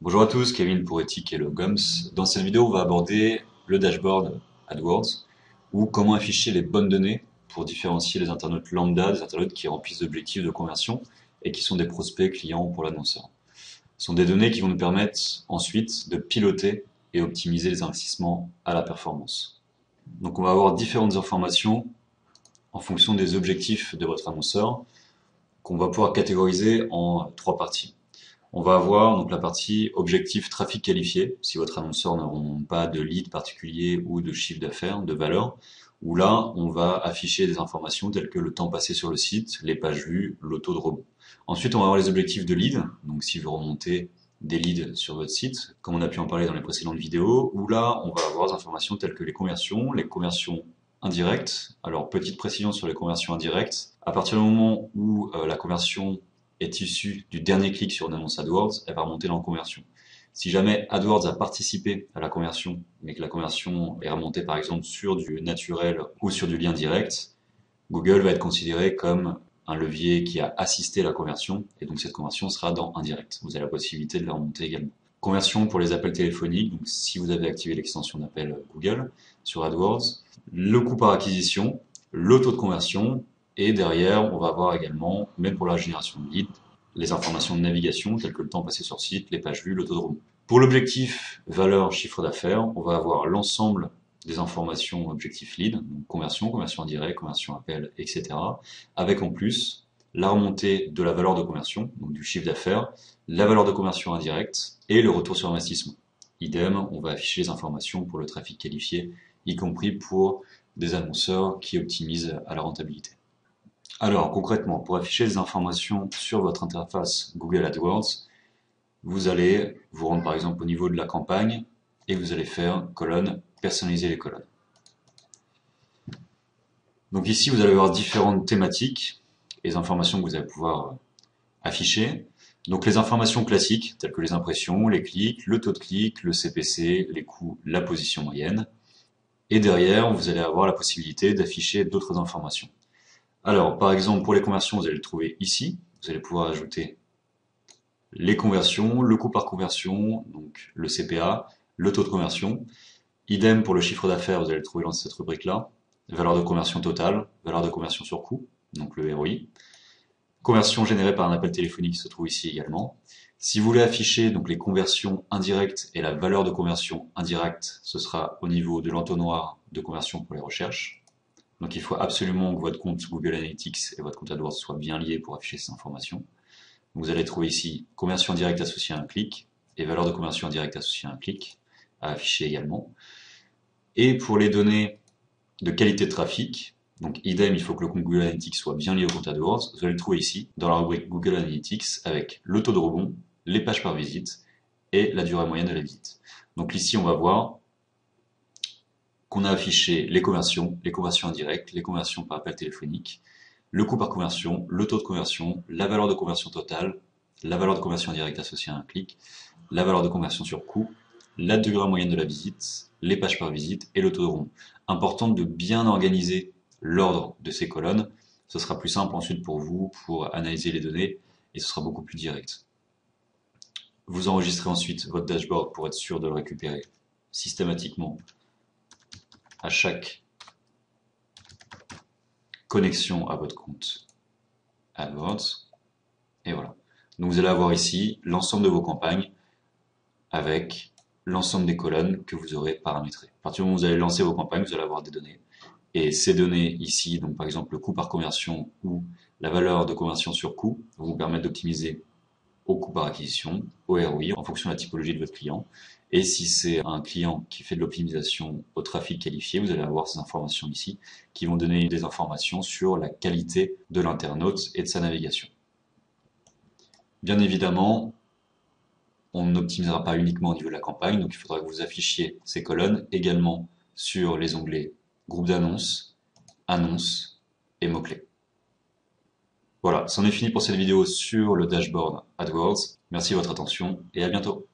Bonjour à tous, Kevin pour Ethic et le GOMS. Dans cette vidéo, on va aborder le dashboard AdWords ou comment afficher les bonnes données pour différencier les internautes lambda des internautes qui remplissent l'objectif de conversion et qui sont des prospects clients pour l'annonceur. Ce sont des données qui vont nous permettre ensuite de piloter et optimiser les investissements à la performance. Donc on va avoir différentes informations en fonction des objectifs de votre annonceur qu'on va pouvoir catégoriser en trois parties. On va avoir donc la partie objectif trafic qualifié, si votre annonceur n'aura pas de lead particulier ou de chiffre d'affaires, de valeur, où là, on va afficher des informations telles que le temps passé sur le site, les pages vues, le taux de rebond. Ensuite, on va avoir les objectifs de lead, donc si vous remontez des leads sur votre site, comme on a pu en parler dans les précédentes vidéos, où là, on va avoir des informations telles que les conversions indirectes. Alors, petite précision sur les conversions indirectes. À partir du moment où la conversion est issue du dernier clic sur une annonce AdWords, elle va remonter dans la conversion. Si jamais AdWords a participé à la conversion, mais que la conversion est remontée par exemple sur du naturel ou sur du lien direct, Google va être considéré comme un levier qui a assisté à la conversion, et donc cette conversion sera dans indirect. Vous avez la possibilité de la remonter également. Conversion pour les appels téléphoniques, donc si vous avez activé l'extension d'appel Google sur AdWords, le coût par acquisition, le taux de conversion, et derrière, on va avoir également, même pour la génération de leads, les informations de navigation telles que le temps passé sur site, les pages vues, le taux de rebond. Pour l'objectif valeur chiffre d'affaires, on va avoir l'ensemble des informations objectif lead, donc conversion indirecte, conversion appel, etc. Avec en plus la remontée de la valeur de conversion, donc du chiffre d'affaires, la valeur de conversion indirecte et le retour sur investissement. Idem, on va afficher les informations pour le trafic qualifié, y compris pour des annonceurs qui optimisent à la rentabilité. Alors concrètement, pour afficher les informations sur votre interface Google AdWords, vous allez vous rendre par exemple au niveau de la campagne et vous allez faire colonne, personnaliser les colonnes. Donc ici, vous allez avoir différentes thématiques et les informations que vous allez pouvoir afficher. Donc les informations classiques, telles que les impressions, les clics, le taux de clic, le CPC, les coûts, la position moyenne. Et derrière, vous allez avoir la possibilité d'afficher d'autres informations. Alors, par exemple, pour les conversions, vous allez le trouver ici. Vous allez pouvoir ajouter les conversions, le coût par conversion, donc le CPA, le taux de conversion. Idem pour le chiffre d'affaires, vous allez le trouver dans cette rubrique-là. Valeur de conversion totale, valeur de conversion sur coût, donc le ROI. Conversion générée par un appel téléphonique se trouve ici également. Si vous voulez afficher donc les conversions indirectes et la valeur de conversion indirecte, ce sera au niveau de l'entonnoir de conversion pour les recherches. Donc il faut absolument que votre compte Google Analytics et votre compte AdWords soient bien liés pour afficher ces informations. Vous allez trouver ici conversion indirecte associée à un clic et valeur de conversion indirecte associée à un clic à afficher également. Et pour les données de qualité de trafic, donc idem, il faut que le compte Google Analytics soit bien lié au compte AdWords. Vous allez le trouver ici dans la rubrique Google Analytics avec le taux de rebond, les pages par visite et la durée moyenne de la visite. Donc ici, on va voir qu'on a affiché les conversions indirectes, les conversions par appel téléphonique, le coût par conversion, le taux de conversion, la valeur de conversion totale, la valeur de conversion indirecte associée à un clic, la valeur de conversion sur coût, la durée moyenne de la visite, les pages par visite et le taux de rebond. Important de bien organiser l'ordre de ces colonnes. Ce sera plus simple ensuite pour vous pour analyser les données et ce sera beaucoup plus direct. Vous enregistrez ensuite votre dashboard pour être sûr de le récupérer systématiquement à chaque connexion à votre compte AdWords. Et voilà. Donc vous allez avoir ici l'ensemble de vos campagnes avec l'ensemble des colonnes que vous aurez paramétrées. À partir du moment où vous allez lancer vos campagnes, vous allez avoir des données. Et ces données ici, donc par exemple le coût par conversion ou la valeur de conversion sur coût, vont vous permettre d'optimiser au coût par acquisition, au ROI, en fonction de la typologie de votre client. Et si c'est un client qui fait de l'optimisation au trafic qualifié, vous allez avoir ces informations ici qui vont donner des informations sur la qualité de l'internaute et de sa navigation. Bien évidemment, on n'optimisera pas uniquement au niveau de la campagne, donc il faudra que vous affichiez ces colonnes également sur les onglets groupe d'annonces, annonces et mots-clés. Voilà, c'en est fini pour cette vidéo sur le dashboard AdWords. Merci de votre attention et à bientôt.